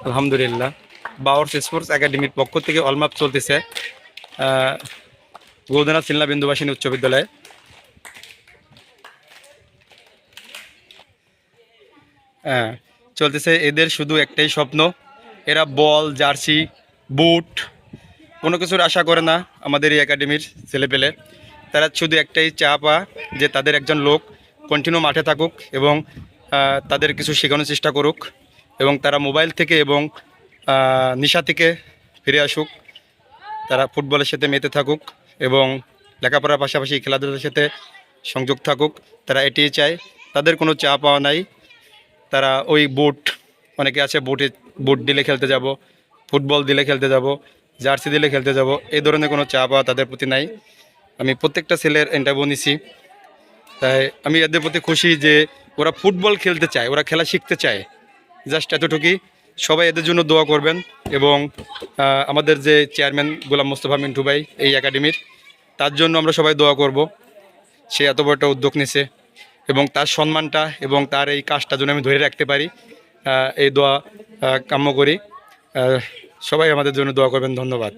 আলহামদুলিল্লাহ, বাওয়ার্স স্পোর্টস একাডেমির পক্ষ থেকে অলমাপ চলতেছে গৌদনাথ সিলনা বিন্দুবাসিনী উচ্চ বিদ্যালয়ে। হ্যাঁ, চলতেছে। এদের শুধু একটাই স্বপ্ন, এরা বল, জার্সি, বুট কোনো কিছুর আশা করে না আমাদের এই একাডেমির ছেলেপেলে। তারা শুধু একটাই চাপা যে তাদের একজন লোক কন্টিনিউ মাঠে থাকুক এবং তাদের কিছু শেখানোর চেষ্টা করুক এবং তারা মোবাইল থেকে এবং নেশা থেকে ফিরে আসুক। তারা ফুটবলের সাথে মেতে থাকুক এবং লেখাপড়ার পাশাপাশি খেলাধুলার সাথে সংযোগ থাকুক। তারা এটিই চায়, তাদের কোনো চা পাওয়া নাই। তারা ওই বুট, অনেকে আছে বুট দিলে খেলতে যাব, ফুটবল দিলে খেলতে যাব, জার্সি দিলে খেলতে যাব, এই ধরনের কোনো চা পাওয়া তাদের প্রতি নাই। আমি প্রত্যেকটা ছেলের ইন্টারভিউ নিছি, তাই আমি এদের প্রতি খুশি যে ওরা ফুটবল খেলতে চায়, ওরা খেলা শিখতে চায়। জাস্ট এতটুকুই। সবাই এদের জন্য দোয়া করবেন এবং আমাদের যে চেয়ারম্যান গোলাম মোস্তফা মিন্টু ভাই এই একাডেমির, তার জন্য আমরা সবাই দোয়া করব। সে এত বড় একটা উদ্যোগ নিছে এবং তার সম্মানটা এবং তার এই কাজটা যেন আমি ধরে রাখতে পারি, এই দোয়া কাম্য করি। সবাই আমাদের জন্য দোয়া করবেন। ধন্যবাদ।